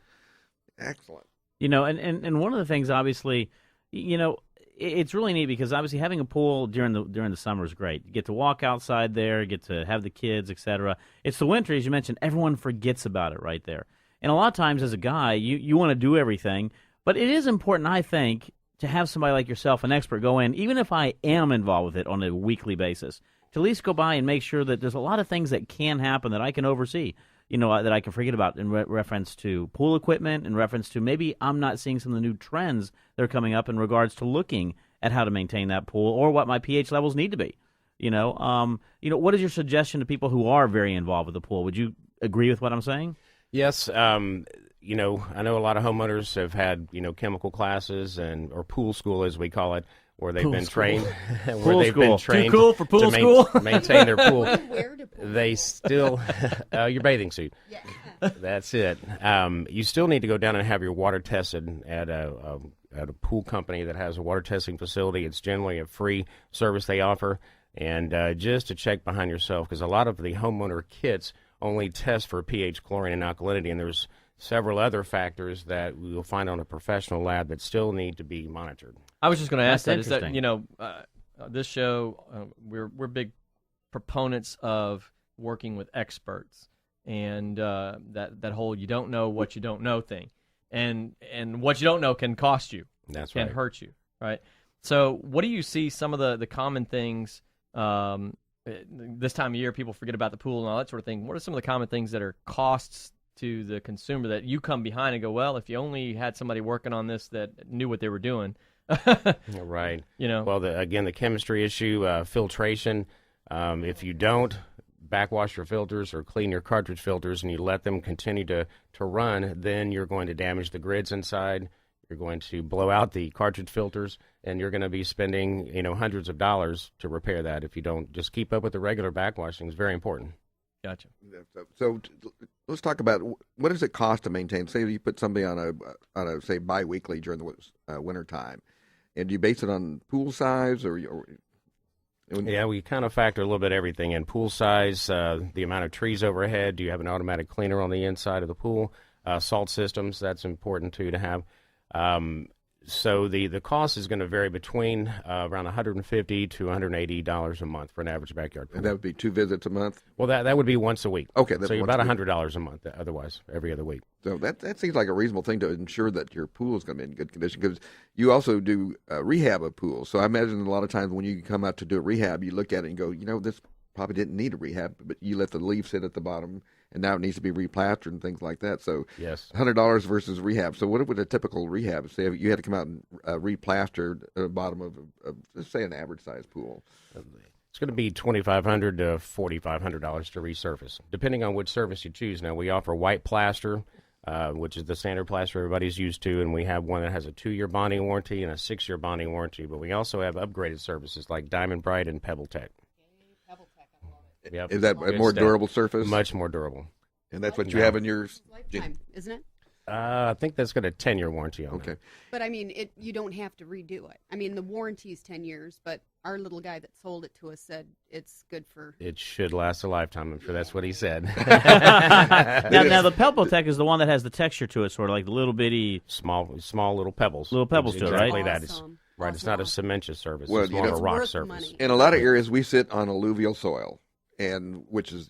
Excellent. And one of the things, obviously, it's really neat because obviously having a pool during the summer is great. You get to walk outside there, get to have the kids, etc. It's the winter, as you mentioned, everyone forgets about it right there. And a lot of times as a guy, you want to do everything, but it is important, I think, to have somebody like yourself, an expert, go in, even if I am involved with it on a weekly basis, to at least go by and make sure that there's a lot of things that can happen that I can oversee, that I can forget about in reference to pool equipment, in reference to maybe I'm not seeing some of the new trends that are coming up in regards to looking at how to maintain that pool or what my pH levels need to be. What is your suggestion to people who are very involved with the pool? Would you agree with what I'm saying? Yes, I know a lot of homeowners have had, chemical classes or pool school, as we call it, where they've been trained. Too cool for pool school? Maintain their pool. They still, your bathing suit. Yeah. That's it. You still need to go down and have your water tested at a pool company that has a water testing facility. It's generally a free service they offer, and just to check behind yourself, because a lot of the homeowner kits only test for pH, chlorine, and alkalinity, and there's several other factors that we'll find on a professional lab that still need to be monitored. I was just going to ask that. Is that this show we're big proponents of working with experts and that whole you don't know what you don't know thing, and what you don't know can cost you. That's right. Can hurt you, right? So what do you see some of the common things? This time of year, people forget about the pool and all that sort of thing. What are some of the common things that are costs to the consumer that you come behind and go, well, if you only had somebody working on this that knew what they were doing? Right. Well, the chemistry issue, filtration. If you don't backwash your filters or clean your cartridge filters and you let them continue to run, then you're going to damage the grids inside. You're going to blow out the cartridge filters, and you're going to be spending, hundreds of dollars to repair that if you don't just keep up with the regular backwashing. It's very important. Gotcha. So let's talk about what does it cost to maintain. Say you put somebody on a say biweekly during the winter time, and do you base it on pool size or Yeah, we kind of factor a little bit of everything in. Pool size, the amount of trees overhead. Do you have an automatic cleaner on the inside of the pool? Salt systems, that's important too to have. So the cost is going to vary between around $150 to $180 a month for an average backyard pool. And that would be 2 visits a month? Well, that would be once a week. Okay. So you're about $100 a month otherwise, every other week. So that seems like a reasonable thing to ensure that your pool is going to be in good condition, because you also do rehab of pools. So I imagine a lot of times when you come out to do a rehab, you look at it and go, this probably didn't need a rehab, but you let the leaf sit at the bottom, and now it needs to be replastered and things like that. So yes, $100 versus rehab. So what would a typical rehab say? If you had to come out and replaster the bottom of let's say, an average-sized pool? It's going to be $2,500 to $4,500 to resurface, depending on which surface you choose. Now, we offer white plaster, which is the standard plaster everybody's used to, and we have one that has a 2-year bonding warranty and a 6-year bonding warranty. But we also have upgraded surfaces like Diamond Bright and Pebble Tech. Yep. Is that a more durable surface? Much more durable. And that's what you have in yours? Lifetime, isn't it? I think that's got a 10-year warranty on it. But, I mean, you don't have to redo it. I mean, the warranty is 10 years, but our little guy that sold it to us said it's good for... It should last a lifetime. I'm sure that's what he said. Now, the Pebble Tech is the one that has the texture to it, sort of like the little bitty... Small little pebbles. Little pebbles to it, right? Exactly that is. Right, it's not a cementitious surface. It's more of a rock surface. In a lot of areas, we sit on alluvial soil, and which is,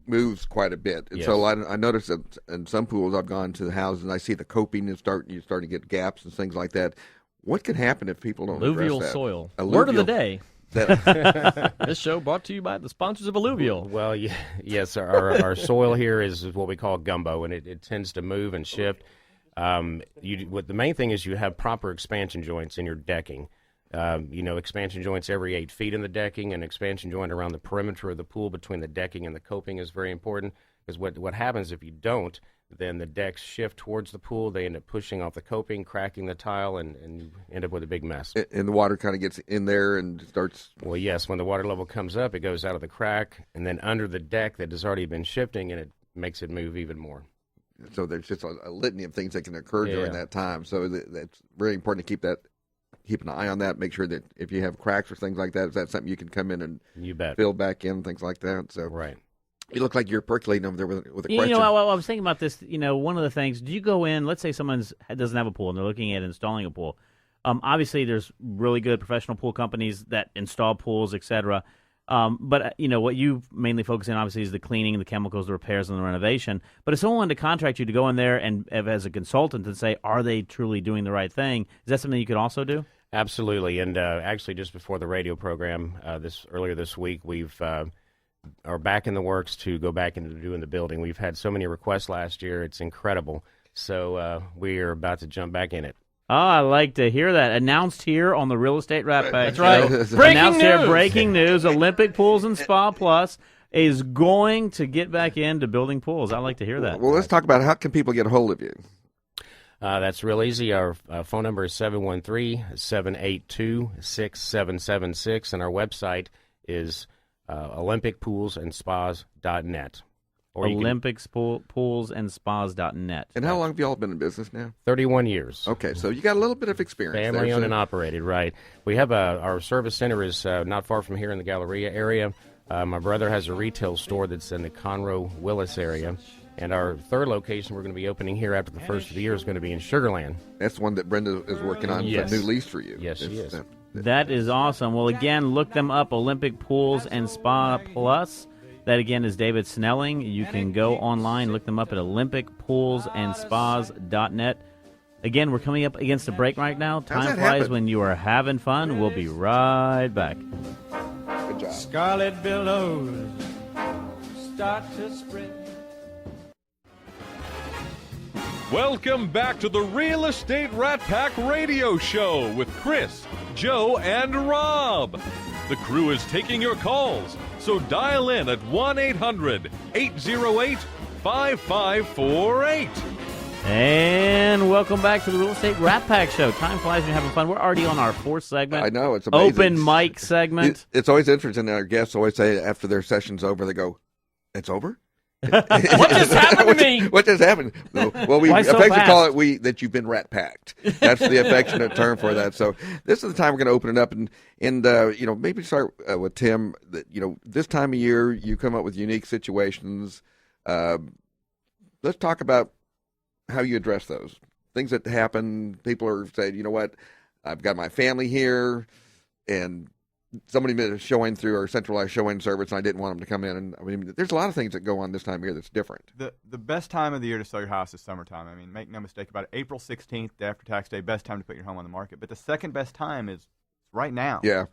moves quite a bit, and Yes. so I noticed that in some pools I've gone to the houses and I see the coping is starting to get gaps and things like that. What can happen if people don't Alluvial address that? soil. Alluvial- Word of the day. That, This show brought to you by the sponsors of Alluvial. Well, yes, our soil here is what we call gumbo, and it tends to move and shift. The main thing is you have proper expansion joints in your decking. Expansion joints every 8 feet in the decking, and expansion joint around the perimeter of the pool between the decking and the coping is very important, because what happens if you don't, then the decks shift towards the pool, they end up pushing off the coping, cracking the tile, and you end up with a big mess. and the water kind of gets in there and starts. Well, yes, when the water level comes up, it goes out of the crack, and then under the deck that has already been shifting, and it makes it move even more. So there's just a litany of things that can occur during that time. So that's really important to keep an eye on that. Make sure that if you have cracks or things like that, is that something you can come in and You bet. fill back in, things like that. So Right. you look like you're percolating over there with a question. You know, I was thinking about this. One of the things, do you go in, let's say someone doesn't have a pool and they're looking at installing a pool. Obviously, there's really good professional pool companies that install pools, et cetera. But what you mainly focus on, obviously, is the cleaning, the chemicals, the repairs, and the renovation. But if someone wanted to contract you to go in there and as a consultant and say, are they truly doing the right thing? Is that something you could also do? Absolutely. And actually, just before the radio program earlier this week, we've are back in the works to go back into doing the building. We've had so many requests last year; it's incredible. So we are about to jump back in it. Oh, I like to hear that. Announced here on the Real Estate Rat Pack. That's right. Breaking Announced here, news. breaking news. Olympic Pools and Spa Plus is going to get back into building pools. I like to hear that. Well, let's talk about how can people get a hold of you. That's real easy. Our phone number is 713-782-6776, and our website is olympicpoolsandspas.net. OlympicsPoolsAndSpas.net. And how long have you all been in business now? 31 years. Okay, so you got a little bit of experience. Family there, owned so- and operated, right. We have our service center is not far from here in the Galleria area. My brother has a retail store that's in the Conroe Willis area. And our third location we're going to be opening here after the first of the year is going to be in Sugar Land. That's one that Brenda is working on. Yes. A new lease for you. Yes, she is. That is awesome. Well, again, look them up, Olympic Pools and Spa Plus. That, again, is David Snelling. You can go online, look them up at olympicpoolsandspas.net. Again, we're coming up against a break right now. Time that flies happen? when you are having fun. We'll be right back. Good job. Scarlet billows start to spread. Welcome back to the Real Estate Rat Pack Radio Show with Chris, Joe, and Rob. The crew is taking your calls, so dial in at 1-800-808-5548. And welcome back to the Real Estate Rat Pack Show. Time flies when you're having fun. We're already on our fourth segment. I know, it's amazing. Open mic segment. It's always interesting. Our guests always say after their session's over, they go, "It's over." What just happened to me? What just happened? Well, we Why so affectionately call fast? it that you've been rat packed. That's the affectionate term for that. So this is the time we're going to open it up and maybe start with Tim. That this time of year you come up with unique situations. Let's talk about how you address those things that happen. People are saying, you know what, I've got my family here, and somebody made a showing through our centralized showing service, and I didn't want them to come in. And I mean, there's a lot of things that go on this time of year that's different. The best time of the year to sell your house is summertime. I mean, make no mistake about it. April 16th, the after tax day, best time to put your home on the market. But the second best time is right now. Yeah.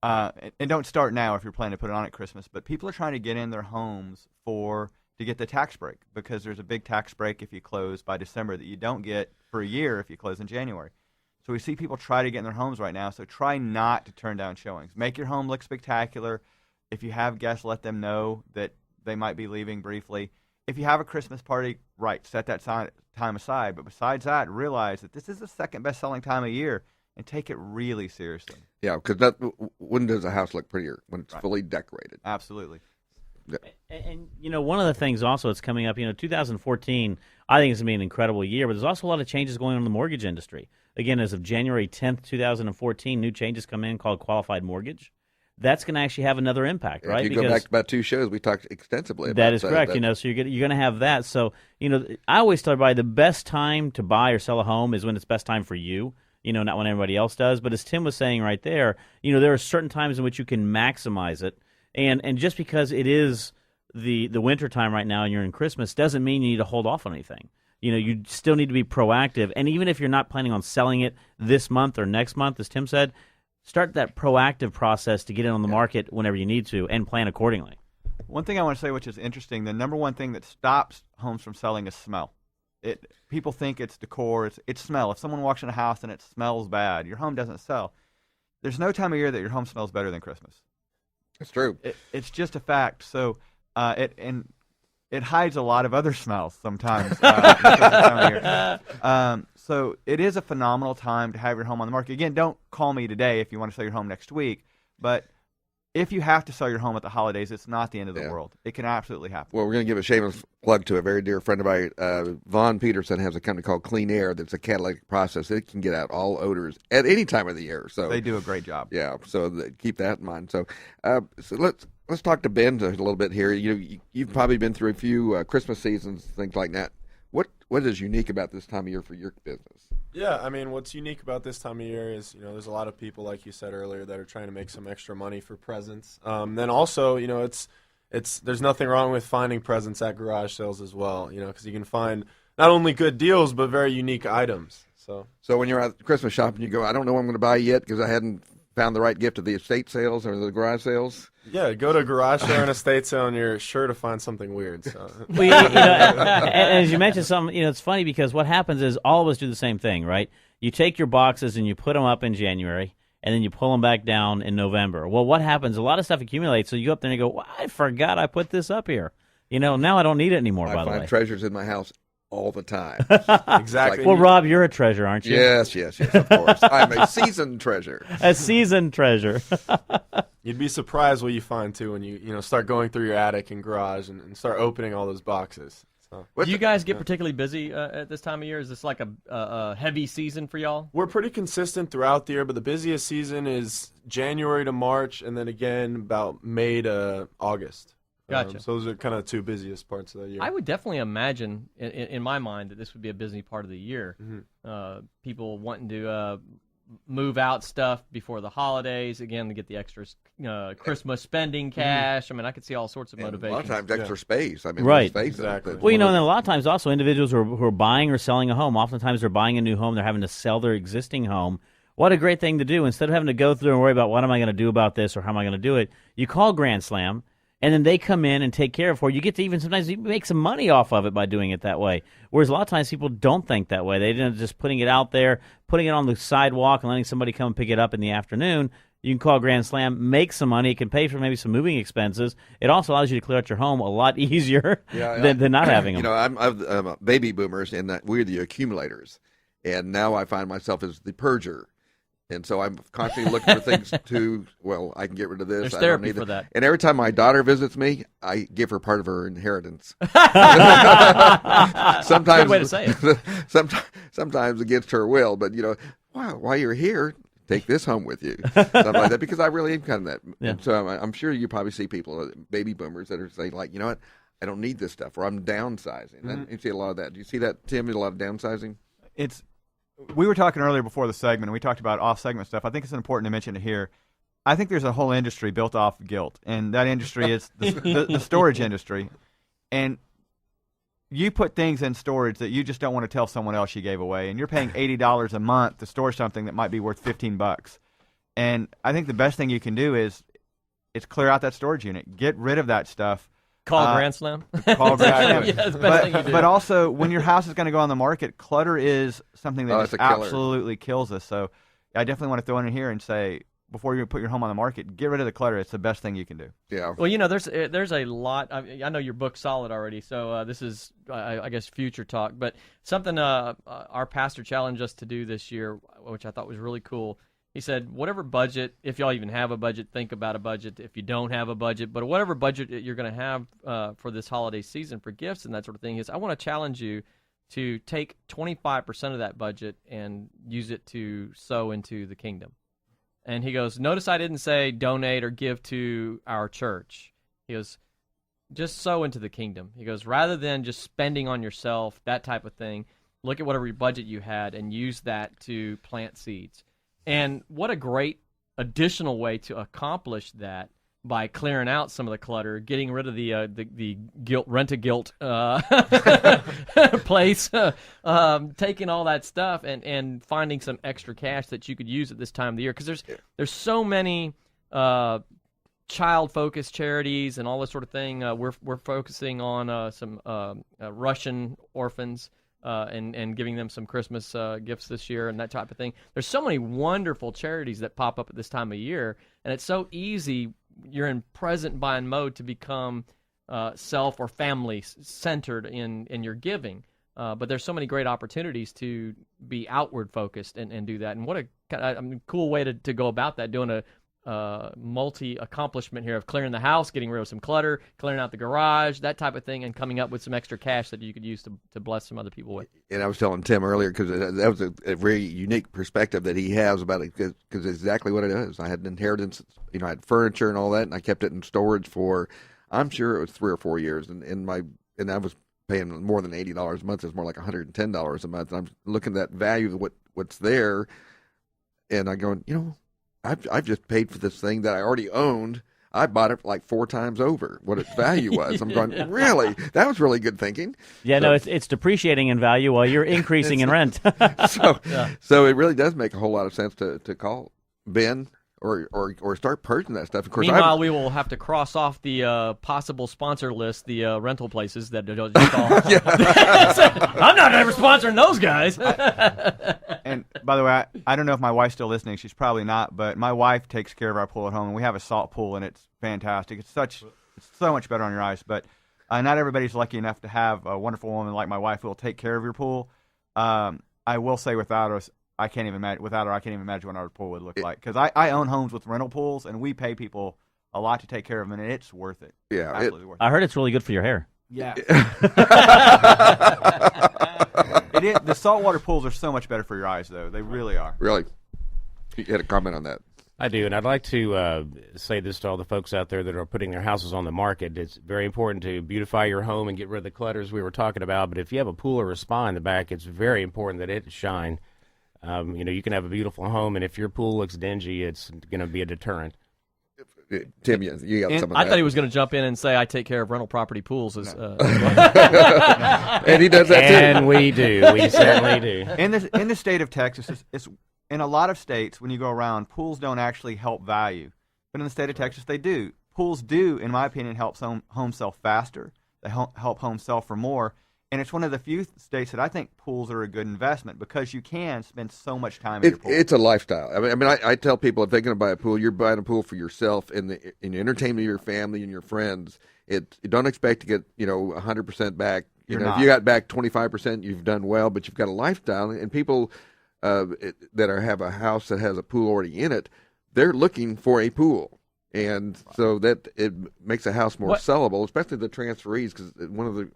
And don't start now if you're planning to put it on at Christmas. But people are trying to get in their homes to get the tax break, because there's a big tax break if you close by December that you don't get for a year if you close in January. So we see people try to get in their homes right now, so try not to turn down showings. Make your home look spectacular. If you have guests, let them know that they might be leaving briefly. If you have a Christmas party, right, set that time aside. But besides that, realize that this is the second best-selling time of year, and take it really seriously. Yeah, because when does a house look prettier? When it's fully decorated. Absolutely. Yeah. And one of the things also that's coming up, 2014, I think it's going to be an incredible year, but there's also a lot of changes going on in the mortgage industry. Again, as of January 10th, 2014, new changes come in called qualified mortgage. That's going to actually have another impact, right? If you go back to about 2 shows, we talked extensively about that. Is correct. So you're going to have that. So, I always tell everybody the best time to buy or sell a home is when it's best time for you. Not when everybody else does. But as Tim was saying right there, there are certain times in which you can maximize it. And just because it is the winter time right now and you're in Christmas doesn't mean you need to hold off on anything. You still need to be proactive. And even if you're not planning on selling it this month or next month, as Tim said, start that proactive process to get it on the market whenever you need to and plan accordingly. One thing I want to say, which is interesting, the number one thing that stops homes from selling is smell. People think it's decor, it's smell. If someone walks in a house and it smells bad, your home doesn't sell. There's no time of year that your home smells better than Christmas. That's true. It's just a fact. So it hides a lot of other smells sometimes. Time of year. So it is a phenomenal time to have your home on the market. Again, don't call me today if you want to sell your home next week, but if you have to sell your home at the holidays, it's not the end of the world. It can absolutely happen. Well, we're going to give a shameless plug to a very dear friend of mine. Vaughn Peterson has a company called Clean Air that's a catalytic process. It can get out all odors at any time of the year. So they do a great job. Yeah, so keep that in mind. So let's talk to Ben a little bit here. You've probably been through a few Christmas seasons, things like that. What is unique about this time of year for your business? Yeah, I mean, what's unique about this time of year is, there's a lot of people, like you said earlier, that are trying to make some extra money for presents. Then also, there's nothing wrong with finding presents at garage sales as well, because you can find not only good deals, but very unique items. So when you're out Christmas shopping, you go, I don't know what I'm going to buy yet because I hadn't found the right gift at the estate sales or the garage sales. Yeah, go to a garage sale and estate sale, and you're sure to find something weird. So. And as you mentioned, it's funny because what happens is all of us do the same thing, right? You take your boxes and you put them up in January, and then you pull them back down in November. Well, what happens? A lot of stuff accumulates, so you go up there and you go, well, I forgot I put this up here. Now I don't need it anymore, by the way. I find treasures in my house all the time. Exactly. Well, Rob, you're a treasure, aren't you? Yes, of course. I'm a seasoned treasure. A seasoned treasure. You'd be surprised what you find, too, when you start going through your attic and garage and start opening all those boxes. So. Do you guys get particularly busy at this time of year? Is this like a heavy season for y'all? We're pretty consistent throughout the year, but the busiest season is January to March, and then again about May to August. Gotcha. So those are kind of the two busiest parts of the year. I would definitely imagine, in my mind, that this would be a busy part of the year. Mm-hmm. People wanting to move out stuff before the holidays, again, to get the extra Christmas spending cash. Mm-hmm. I mean, I could see all sorts of And motivations. a lot of times extra space. I mean, right. Space exactly. Well, and a lot of times also individuals who are buying or selling a home, oftentimes they're buying a new home, they're having to sell their existing home. What a great thing to do. Instead of having to go through and worry about what am I going to do about this or how am I going to do it, you call Grand Slam, and then they come in and take care of it for you. You get to even sometimes make some money off of it by doing it that way. Whereas a lot of times people don't think that way. They end up just putting it out there, putting it on the sidewalk and letting somebody come and pick it up in the afternoon. You can call Grand Slam, make some money. It can pay for maybe some moving expenses. It also allows you to clear out your home a lot easier than not having them. I'm baby boomers, and that we're the accumulators. And now I find myself as the purger. And so I'm constantly looking for things I can get rid of this. There's I therapy don't need for that. And every time my daughter visits me, I give her part of her inheritance. Sometimes, good way to say it. Sometimes against her will, but while you're here, take this home with you, something like that, because I really am kind of that. Yeah. And so I'm sure you probably see people, baby boomers, that are saying like, you know what, I don't need this stuff, or I'm downsizing. And you see a lot of that. Do you see that, Tim? A lot of downsizing. We were talking earlier before the segment, and we talked about off-segment stuff. I think it's important to mention it here. I think there's a whole industry built off guilt, and that industry is the storage industry. And you put things in storage that you just don't want to tell someone else you gave away, and you're paying $80 a month to store something that might be worth $15. And I think the best thing you can do is clear out that storage unit. Get rid of that stuff. Call Grand Slam. Call Grand Slam. Yeah, that's the best thing you do. But also, when your house is going to go on the market, clutter is something that just absolutely kills us. So I definitely want to throw in here and say, before you put your home on the market, get rid of the clutter. It's the best thing you can do. Yeah. Well, there's a lot. I know your book's solid already, so this is, I guess, future talk. But something our pastor challenged us to do this year, which I thought was really cool. He said, whatever budget, if y'all even have a budget, think about a budget. If you don't have a budget, but whatever budget you're going to have for this holiday season for gifts and that sort of thing, I want to challenge you to take 25% of that budget and use it to sow into the kingdom. And he goes, notice I didn't say donate or give to our church. He goes, just sow into the kingdom. He goes, rather than just spending on yourself, that type of thing, look at whatever budget you had and use that to plant seeds. And what a great additional way to accomplish that by clearing out some of the clutter, getting rid of the guilt, rent-a-guilt place, taking all that stuff and finding some extra cash that you could use at this time of the year. Because there's so many child-focused charities and all this sort of thing. We're focusing on some Russian orphans and giving them some Christmas gifts this year and that type of thing. There's so many wonderful charities that pop up at this time of year, and it's so easy. You're in present buying mode to become self or family centered in your giving. But there's so many great opportunities to be outward focused and do that. And what a cool way to go about that, doing a multi-accomplishment here of clearing the house, getting rid of some clutter, clearing out the garage, that type of thing, and coming up with some extra cash that you could use to bless some other people with. And I was telling Tim earlier, because that was a very unique perspective that he has about it, because exactly what it is. I had an inheritance, I had furniture and all that, and I kept it in storage for, I'm sure it was 3 or 4 years, and I was paying more than $80 a month. It's more like $110 a month. And I'm looking at that value of what's there, and I'm going, I've just paid for this thing that I already owned. I bought it like 4 times over what its value was. I'm going, really? That was really good thinking. Yeah, no, it's depreciating in value while you're increasing in rent. So it really does make a whole lot of sense to call Ben or start purging that stuff. Of course, meanwhile, we will have to cross off the possible sponsor list, the rental places that don't call. I'm not ever sponsoring those guys. And by the way, I don't know if my wife's still listening. She's probably not, but my wife takes care of our pool at home, and we have a salt pool, and it's fantastic. It's so much better on your eyes. But not everybody's lucky enough to have a wonderful woman like my wife who will take care of your pool. I will say without us, I can't even imagine what our pool would look like, because I own homes with rental pools, and we pay people a lot to take care of them, and it's worth it. Yeah, absolutely worth it. I heard it's really good for your hair. Yeah. The saltwater pools are so much better for your eyes, though. They really are. Really? You had a comment on that? I do, and I'd like to say this to all the folks out there that are putting their houses on the market. It's very important to beautify your home and get rid of the clutters we were talking about, but if you have a pool or a spa in the back, it's very important that it shine. You can have a beautiful home, and if your pool looks dingy, it's going to be a deterrent. Tim, you got some of that. I thought he was going to jump in and say, I take care of rental property pools. And he does that too. And we do. We certainly do. In the state of Texas, it's in a lot of states, when you go around, pools don't actually help value. But in the state of Texas, they do. Pools do, in my opinion, help homes sell faster. They help homes sell for more. And it's one of the few states that I think pools are a good investment, because you can spend so much time in your pool. It's a lifestyle. I tell people, if they're going to buy a pool, you're buying a pool for yourself and the entertainment of your family and your friends. You don't expect to get 100% back. If you got back 25%, you've done well. But you've got a lifestyle, and people that have a house that has a pool already in it, they're looking for a pool. And so that it makes a house more sellable, especially the transferees, because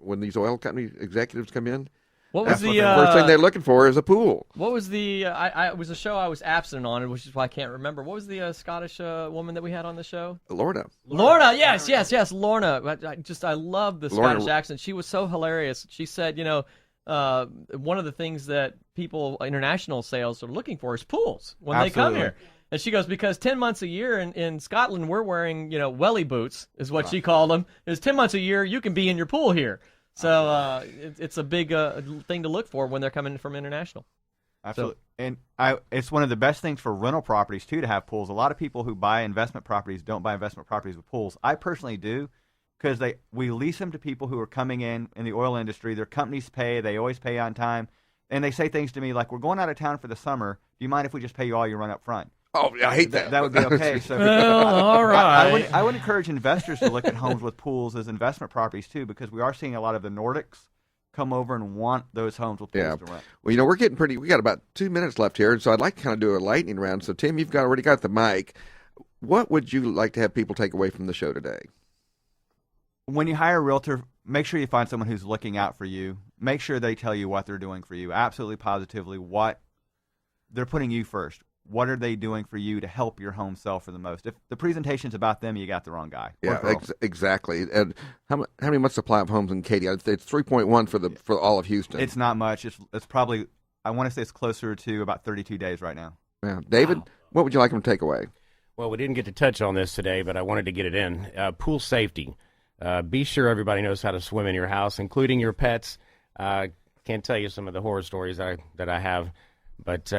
when these oil company executives come in, what the first thing they're looking for is a pool. What was it was a show I was absent on, which is why I can't remember. What was the Scottish woman that we had on the show? Lorna, Lorna. I love the Scottish accent. She was so hilarious. She said, one of the things that people, international sales, are looking for is pools when they come here. And she goes, because 10 months a year in Scotland, we're wearing, welly boots, is what she called them. Is 10 months a year, you can be in your pool here. So it's a big thing to look for when they're coming from international. Absolutely. And it's one of the best things for rental properties, too, to have pools. A lot of people who buy investment properties don't buy investment properties with pools. I personally do, because we lease them to people who are coming in the oil industry. Their companies pay. They always pay on time. And they say things to me like, we're going out of town for the summer. Do you mind if we just pay you all your rent up front? Oh, I hate that. That would be okay. So, all right. I would encourage investors to look at homes with pools as investment properties too, because we are seeing a lot of the Nordics come over and want those homes with pools to rent. Well, we're getting pretty. We got about 2 minutes left here, so I'd like to kind of do a lightning round. So, Tim, you've already got the mic. What would you like to have people take away from the show today? When you hire a realtor, make sure you find someone who's looking out for you. Make sure they tell you what they're doing for you. Absolutely, positively, what they're putting you first. What are they doing for you to help your home sell for the most? If the presentation's about them, you got the wrong guy. Yeah, exactly. And how many months supply of homes in Katy? It's 3.1 for all of Houston. It's not much. It's probably, I want to say it's closer to about 32 days right now. Yeah. David, What would you like them to take away? Well, we didn't get to touch on this today, but I wanted to get it in. Pool safety. Be sure everybody knows how to swim in your house, including your pets. Can't tell you some of the horror stories that I have, but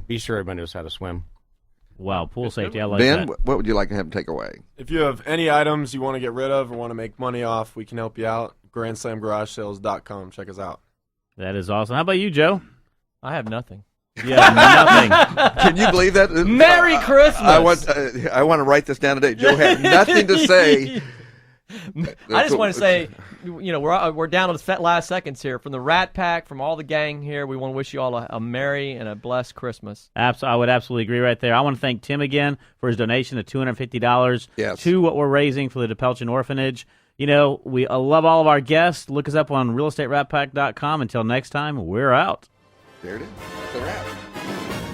be sure everybody knows how to swim. Wow, pool safety. I like Ben, that. what would you like to have him take away? If you have any items you want to get rid of or want to make money off, we can help you out. GrandSlamGarageSales.com. Check us out. That is awesome. How about you, Joe? I have nothing. Yeah, nothing. Can you believe that? Merry Christmas! I want to write this down today. Joe had nothing to say. I just want to say, we're down to the last seconds here. From the Rat Pack, from all the gang here, we want to wish you all a merry and a blessed Christmas. I would absolutely agree right there. I want to thank Tim again for his donation of $250 Yes. to what we're raising for the DePelchin Orphanage. We love all of our guests. Look us up on realestateratpack.com. Until next time, we're out. There it is. That's a wrap.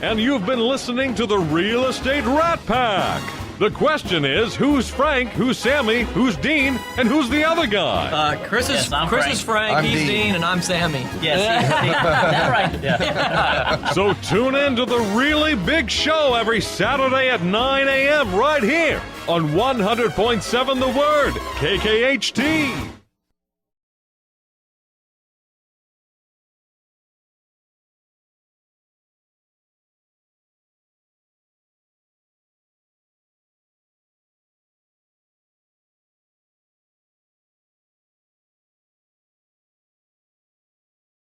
And you've been listening to the Real Estate Rat Pack. The question is, who's Frank, who's Sammy, who's Dean, and who's the other guy? Chris is Frank, I'm he's Dean. Dean, and I'm Sammy. Yes, that's right. Yeah. So tune in to the really big show every Saturday at 9 a.m. right here on 100.7 The Word, KKHT.